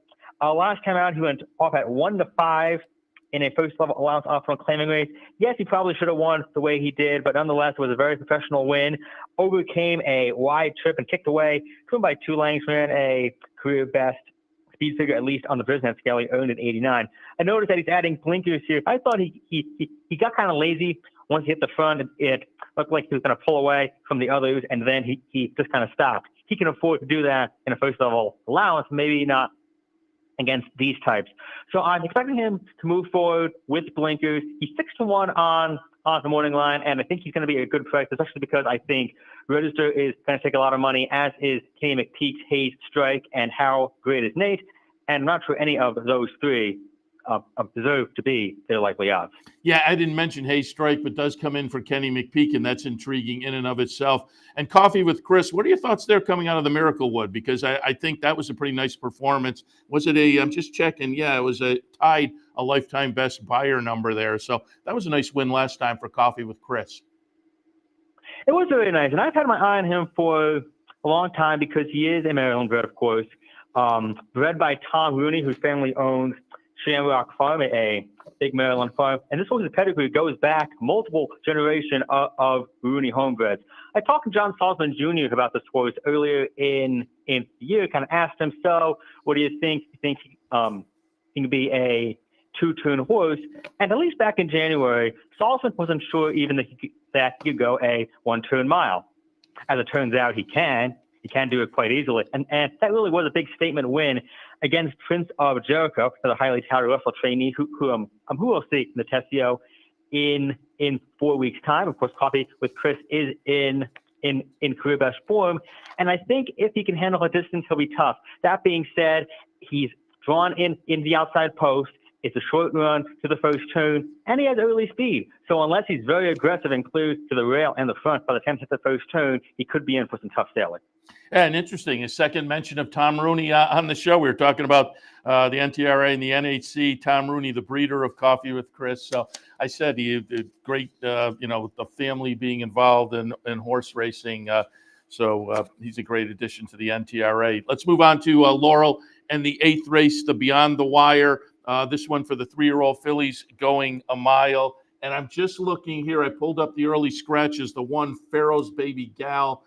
Last time out, he went off at 1-5 in a first-level allowance optional claiming race. Yes, he probably should have won the way he did, but nonetheless, it was a very professional win. Overcame a wide trip and kicked away to him by 2 lengths, ran a career best speed figure, at least on the Brisnet scale. He earned an 89. I noticed that he's adding blinkers here. I thought he got kind of lazy once he hit the front. It looked like he was going to pull away from the others, and then he just kind of stopped. He can afford to do that in a first-level allowance, maybe not against these types. So I'm expecting him to move forward with blinkers. He's 6-1 on the morning line, and I think he's going to be a good price, especially because I think Register is going to take a lot of money, as is Kenny McPeak's Hayes Strike, and how great is Nate. And I'm not sure any of those 3 deserve to be their likely odds. Yeah, I didn't mention Hayes Strike, but does come in for Kenny McPeak, and that's intriguing in and of itself. And Coffee with Chris, what are your thoughts there coming out of the Miraclewood? Because I think that was a pretty nice performance. Was it I'm just checking. Yeah, it was tied a lifetime best buyer number there. So that was a nice win last time for Coffee with Chris. It was very nice, and I've had my eye on him for a long time because he is a Maryland bred, of course. Bred by Tom Rooney, whose family owns Shamrock Farm, a big Maryland farm. And this horse's pedigree goes back multiple generations of Rooney homebreds. I talked to John Salzman Jr. about this horse earlier in the year, kind of asked him, so what do you think? You think he can be a 2-turn horse? And at least back in January, Salzman wasn't sure even that he could go a 1-turn mile. As it turns out, he can. He can do it quite easily. And that really was a big statement win against Prince of Jericho, the highly touted Russell trainee, who we'll see in the Tessio in 4 weeks' time. Of course, Coffee with Chris is in career best form. And I think if he can handle a distance, he'll be tough. That being said, he's drawn in the outside post. It's a short run to the first turn, and he has early speed. So unless he's very aggressive and clears to the rail and the front by the time he hits the first turn, he could be in for some tough sailing. And interesting, a second mention of Tom Rooney on the show. We were talking about the NTRA and the NHC. Tom Rooney, the breeder of Coffee with Chris. So I said he great, with the family being involved in horse racing. So he's a great addition to the NTRA. Let's move on to Laurel and the 8th race, the Beyond the Wire. This one for the 3-year-old fillies going a mile. And I'm just looking here. I pulled up the early scratches. The one, Pharaoh's Baby Gal,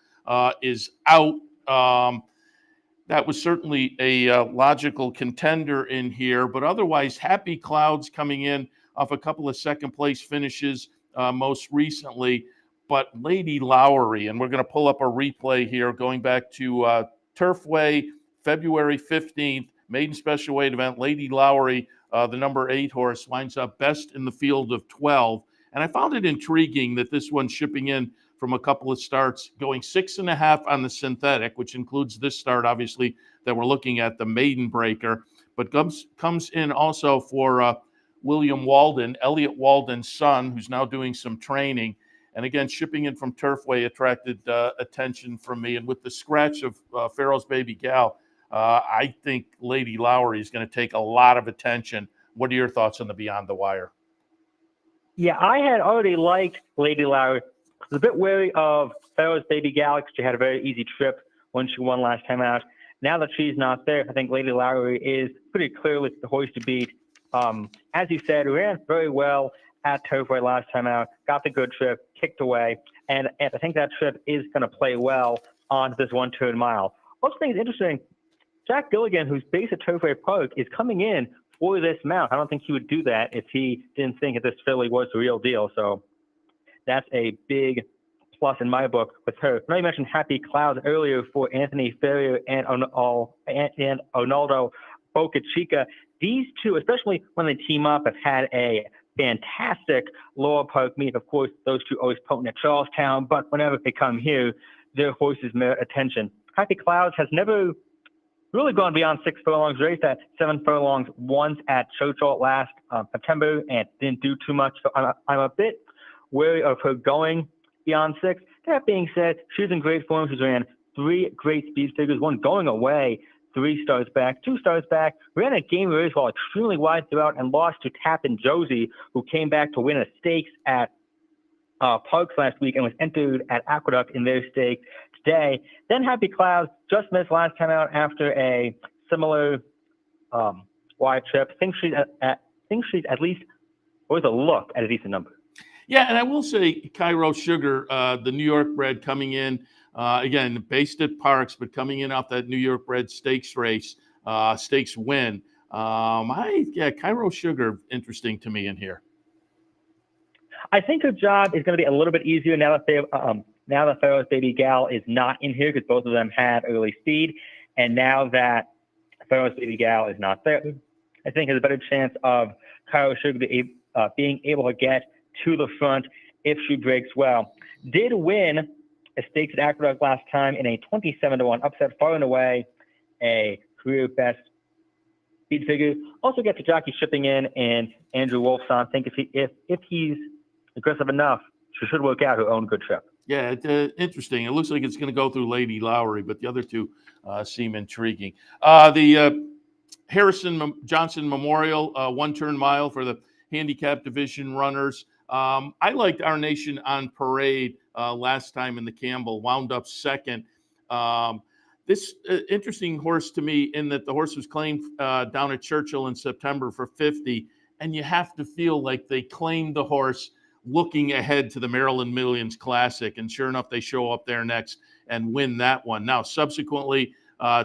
is out. That was certainly a logical contender in here. But otherwise, Happy Clouds coming in off a couple of second-place finishes most recently. But Lady Lowry, and we're going to pull up a replay here going back to Turfway, February 15th, maiden special weight event. Lady Lowry, the number 8 horse, winds up best in the field of 12. And I found it intriguing that this one's shipping in from a couple of starts, going 6.5 on the synthetic, which includes this start, obviously, that we're looking at, the maiden breaker, but comes in also for William Walden, Elliot Walden's son, who's now doing some training. And again, shipping in from Turfway attracted attention from me. And with the scratch of Pharaoh's Baby Gal, I think Lady Lowry is going to take a lot of attention. What are your thoughts on the Beyond the Wire? Yeah, I had already liked Lady Lowry. I was a bit wary of Pharaoh's Baby Gal because she had a very easy trip when she won last time out. Now that she's not there, I think Lady Lowry is pretty clearly the horse to beat. As you said, ran very well at Turfway last time out, got the good trip, kicked away, and I think that trip is going to play well on this 1-turn mile. Also, I think it's interesting, Jack Gilligan, who's based at Turfway Park, is coming in for this mount. I don't think he would do that if he didn't think that this filly was the real deal. So that's a big plus in my book with her. I know you mentioned Happy Clouds earlier for Anthony Ferrier and Arnaldo Bocachica. These two, especially when they team up, have had a fantastic Laurel Park meet. Of course, those two always potent at Charlestown, but whenever they come here, their horses merit attention. Happy Clouds has never really gone beyond 6 furlongs, raced at 7 furlongs once at Churchill last September and didn't do too much. So I'm a bit wary of her going beyond 6. That being said, she's in great form. She's ran 3 great speed figures, one going away 3 starts back, 2 starts back, ran a game race while extremely wide throughout and lost to Tappan Josie, who came back to win a stakes at Parks last week and was entered at Aqueduct in their stakes today. Then Happy Clouds just missed last time out after a similar wide trip. I think she's at least worth a look at a decent number. Yeah, and I will say Cairo Sugar, the New York bred coming in, again, based at Parks, but coming in off that New York bred stakes race, stakes win. Cairo Sugar, interesting to me in here. I think her job is going to be a little bit easier now that Pharaoh's Baby Gal is not in here because both of them had early speed. And now that Pharaoh's Baby Gal is not there, I think there's a better chance of Cairo Sugar being able to get to the front if she breaks well. Did win a stakes at Aqueduct last time in a 27-1 upset, far and away a career best speed figure. Also get the jockey shipping in and Andrew Wolfson. I think if he's aggressive enough, she should work out her own good trip. Yeah, interesting. It looks like it's going to go through Lady Lowry, but the other two seem intriguing. The Harrison Johnson Memorial 1-turn mile for the handicap division runners. I liked Our Nation on Parade last time in the Campbell, wound up second. This interesting horse to me in that the horse was claimed down at Churchill in September for 50, and you have to feel like they claimed the horse looking ahead to the Maryland Millions Classic, and sure enough, they show up there next and win that one. Now, subsequently,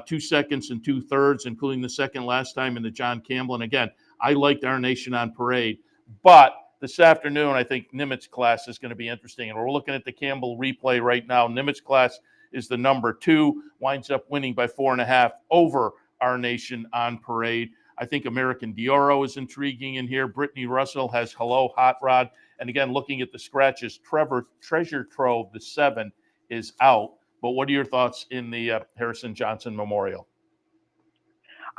2 seconds and 2/3, including the second last time in the John Campbell. And again, I liked Our Nation on Parade, but this afternoon, I think Nimitz Class is going to be interesting. And we're looking at the Campbell replay right now. Nimitz Class is the number 2, winds up winning by 4.5 over Our Nation on Parade. I think American Dioro is intriguing in here. Brittany Russell has Hello Hot Rod. And again, looking at the scratches, Treasure Trove, the 7, is out. But what are your thoughts in the Harrison Johnson Memorial?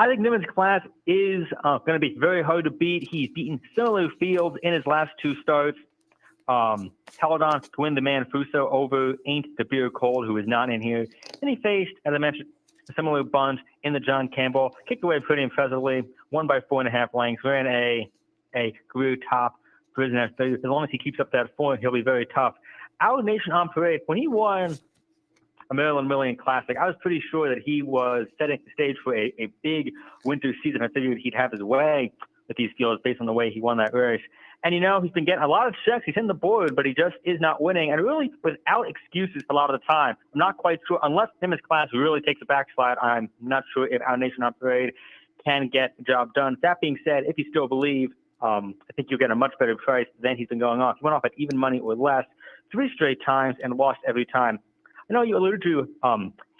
I think Nimitz Class is going to be very hard to beat. He's beaten similar fields in his last 2 starts. Held on to win the Manfuso over Ain't the Beer Cold, who is not in here. And he faced, as I mentioned, a similar bunch in the John Campbell. Kicked away pretty impressively, won by 4.5 lengths. Ran a career top prisoner. As long as he keeps up that form, he'll be very tough. Our Nation on Parade, when he won a Maryland Million Classic, I was pretty sure that he was setting the stage for a big winter season. I figured he'd have his way with these fields based on the way he won that race. And, he's been getting a lot of checks. He's in the board, but he just is not winning. And really, without excuses a lot of the time. I'm not quite sure. Unless Nimitz Class really takes a backslide, I'm not sure if Our Nation on Parade can get the job done. That being said, if you still believe, I think you'll get a much better price than he's been going off. He went off at even money or less 3 straight times and lost every time. I know you alluded to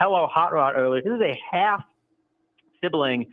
Hello Hot Rod earlier. This is a half sibling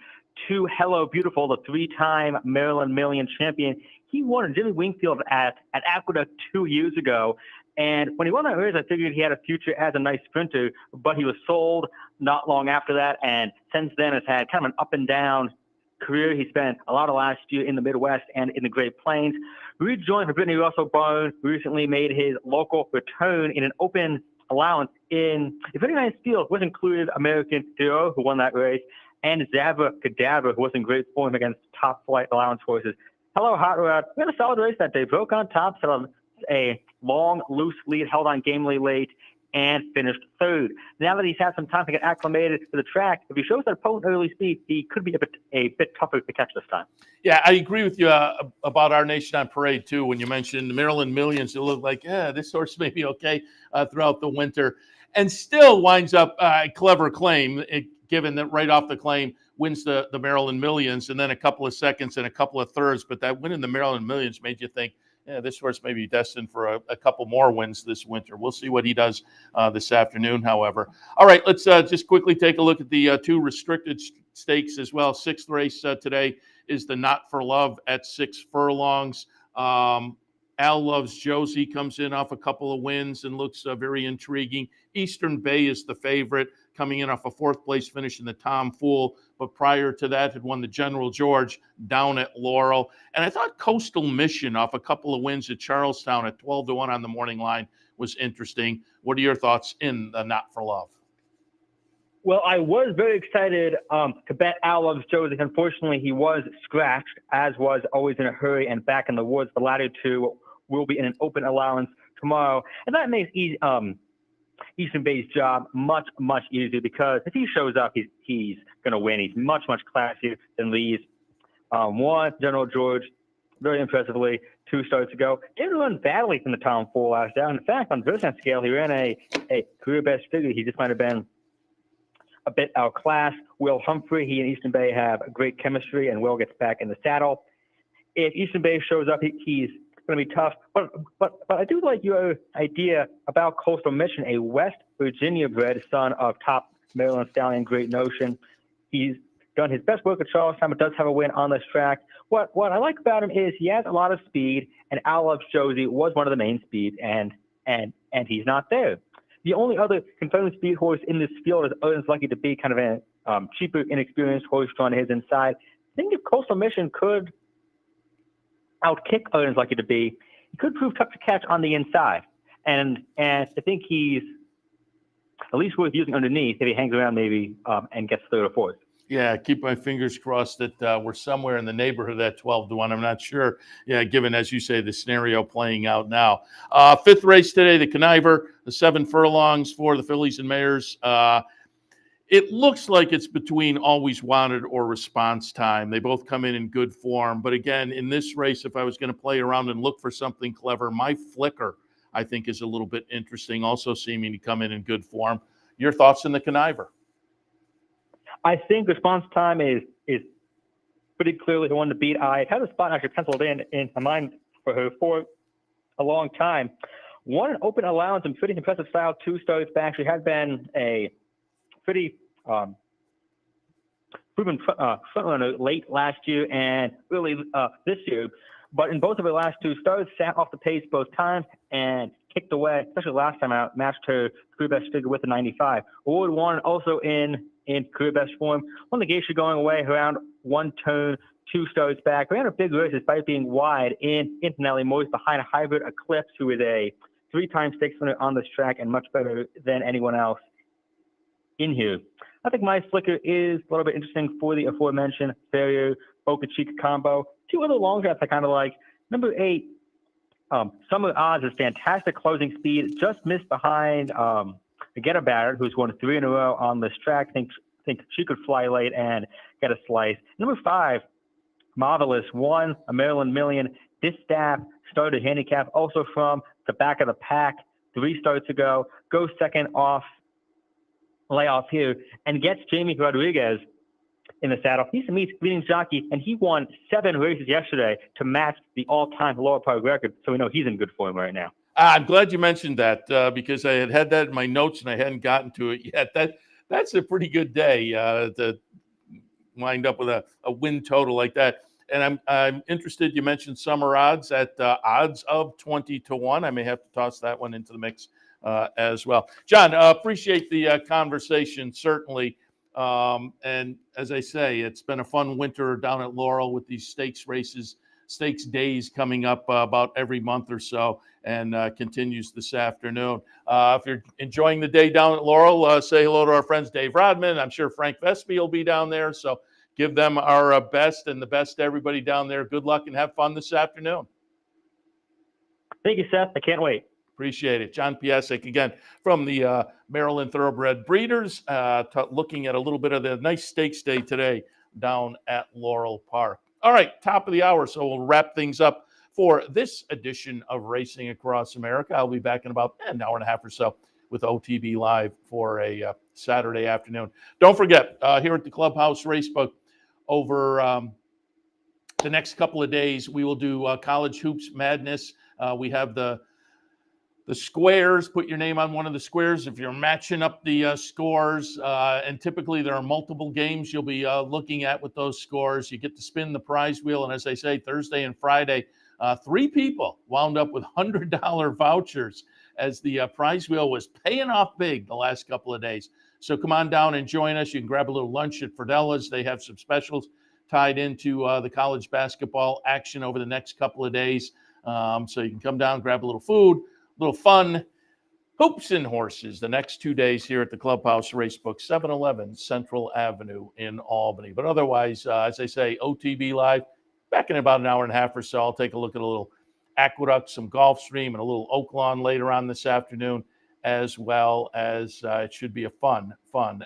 to Hello Beautiful, the 3-time Maryland Million champion. He won a Jimmy Wingfield at Aqueduct 2 years ago. And when he won that race, I figured he had a future as a nice sprinter, but he was sold not long after that. And since then has had kind of an up and down career. He spent a lot of last year in the Midwest and in the Great Plains. Rejoined for Brittany Russell Barnes, recently made his local return in an open allowance in a very nice field, which included American Hero, who won that race, and Zabra Cadaver, who was in great form against top flight allowance horses. Hello Hot Rod, we had a solid race that day. Broke on top, set on a long, loose lead, held on gamely late, and finished 3rd. Now that he's had some time to get acclimated to the track, if he shows that potent early speed, he could be a bit tougher to catch this time. Yeah, I agree with you about Our Nation on Parade, too. When you mentioned the Maryland Millions, it looked like, this horse may be okay throughout the winter. And still winds up a clever claim, given that right off the claim wins the Maryland Millions, and then a couple of seconds and a couple of thirds. But that win in the Maryland Millions made you think, this horse may be destined for a couple more wins this winter. We'll see what he does this afternoon, however. All right, let's just quickly take a look at the 2 restricted stakes as well. 6th race today is the Not for Love at 6 furlongs. Al Loves Josie comes in off a couple of wins and looks very intriguing. Eastern Bay is the favorite, coming in off a 4th place finish in the Tom Fool, but prior to that had won the General George down at Laurel. And I thought Coastal Mission off a couple of wins at Charlestown at 12-1 on the morning line was interesting. What are your thoughts in the Not for Love? Well, I was very excited to bet Al Loves Josie. Unfortunately, he was scratched, as was Always in a Hurry and Back in the Woods. The latter 2 will be in an open allowance tomorrow. And that makes Eastern Bay's job much, much easier, because if he shows up, he's going to win. He's much, much classier than these. Won General George very impressively 2 starts ago. Didn't run badly from the Tom Fool last out. In fact, on the percent scale, he ran a career best figure. He just might have been a bit outclassed. Will Humphrey, he and Eastern Bay have great chemistry, and Will gets back in the saddle. If Eastern Bay shows up, he's going to be tough. But I do like your idea about Coastal Mission, a West Virginia bred son of top Maryland stallion Great Notion. He's done his best work at Charlestown, but does have a win on this track. What I like about him is he has a lot of speed, and Al Loves Josie was one of the main speeds, and he's not there. The only other confirmed speed horse in this field is Odin's Lucky to Be, kind of a cheaper, inexperienced horse drawn his inside. I think if Coastal Mission could outkick Odin's Lucky to Be, he could prove tough to catch on the inside. And I think he's at least worth using underneath if he hangs around maybe and gets 3rd or 4th. Yeah, keep my fingers crossed that we're somewhere in the neighborhood of that 12-1. I'm not sure, given, as you say, the scenario playing out now. 5th race today, the Conniver, the 7 furlongs for the Fillies and Mares. It looks like it's between Always Wanted or Response Time. They both come in good form. But again, in this race, if I was going to play around and look for something clever, My Flicker, I think, is a little bit interesting, also seeming to come in good form. Your thoughts in the Conniver? I think Response Time is pretty clearly the one to beat. I had a spot actually penciled in my mind for her for a long time. Won an open allowance in pretty impressive style 2 starts back. She had been a pretty proven front runner late last year and really this year. But in both of her last 2 starts, sat off the pace both times and kicked away, especially last time out, matched her career best figure with a 95. Award 1 also in career best form. Won the Geisha going away around 1 turn, 2 starts back. Ran a big race despite being wide in Antonelli Moore's behind a hybrid Eclipse, who is a 3-time stakes winner on this track and much better than anyone else in here. I think my flicker is a little bit interesting for the aforementioned Ferrier Boca Chica combo. 2 other long shots I kind of like. Number 8, Summer Odds is fantastic closing speed. Just missed behind Get a Barrett, who's won 3 in a row on this track. Think she could fly late and get a slice. Number 5, Marvelous, won a Maryland Million. This staff started handicap also from the back of the pack 3 starts ago. Goes second off layoff here and gets Jamie Rodriguez in the saddle. He's a leading jockey, and he won 7 races yesterday to match the all-time Laurel Park record. So we know he's in good form right now. I'm glad you mentioned that because I had that in my notes and I hadn't gotten to it yet. That's a pretty good day to wind up with a win total like that. And I'm interested. You mentioned Summer Odds at odds of 20-1. I may have to toss that one into the mix as well. John, appreciate the conversation, certainly. And as I say, it's been a fun winter down at Laurel with these stakes races, stakes days coming up about every month or so, and continues this afternoon. If you're enjoying the day down at Laurel, say hello to our friends Dave Rodman. I'm sure Frank Vespi will be down there, so give them our best and the best to everybody down there. Good luck and have fun this afternoon. Thank you, Seth. I can't wait. Appreciate it. John Piassek, again, from the Maryland Thoroughbred Breeders, looking at a little bit of the nice stakes day today down at Laurel Park. All right, top of the hour, so we'll wrap things up for this edition of Racing Across America. I'll be back in about an hour and a half or so with OTB Live for a Saturday afternoon. Don't forget, here at the Clubhouse Racebook, over the next couple of days, we will do College Hoops Madness. We have the squares. Put your name on one of the squares if you're matching up the scores. And typically there are multiple games you'll be looking at with those scores. You get to spin the prize wheel. And as I say, Thursday and Friday, 3 people wound up with $100 vouchers as the prize wheel was paying off big the last couple of days. So come on down and join us. You can grab a little lunch at Fridella's. They have some specials tied into the college basketball action over the next couple of days. So you can come down, grab a little food, little fun, hoops and horses the next 2 days here at the Clubhouse Racebook, 711 Central Avenue in Albany. But otherwise, as I say, OTB Live, back in about an hour and a half or so. I'll take a look at a little Aqueduct, some Gulfstream, and a little Oaklawn later on this afternoon, as well as it should be a fun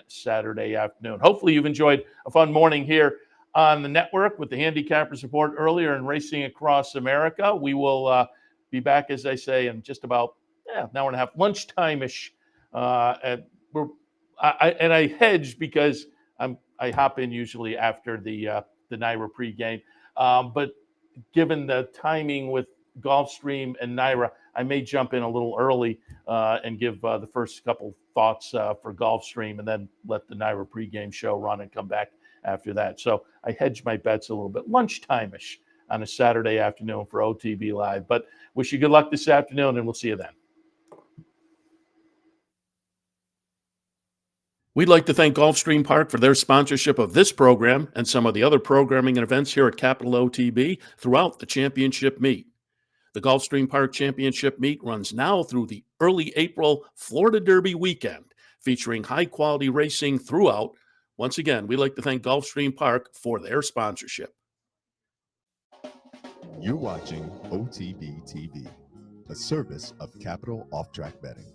Saturday afternoon. Hopefully you've enjoyed a fun morning here on the network with the handicappers report earlier and Racing Across America. We will be back, as I say, in just about an hour and a half, lunchtime-ish. I hedge because I hop in usually after the NYRA pregame. But given the timing with Gulfstream and NYRA, I may jump in a little early and give the first couple thoughts for Gulfstream and then let the NYRA pregame show run and come back after that. So I hedge my bets a little bit, lunchtime-ish on a Saturday afternoon for OTB Live. But wish you good luck this afternoon, and we'll see you then. We'd like to thank Gulfstream Park for their sponsorship of this program and some of the other programming and events here at Capital OTB throughout the championship meet. The Gulfstream Park Championship meet runs now through the early April Florida Derby weekend, featuring high-quality racing throughout. Once again, we'd like to thank Gulfstream Park for their sponsorship. You're watching OTB TV, a service of Capital Off Track Betting.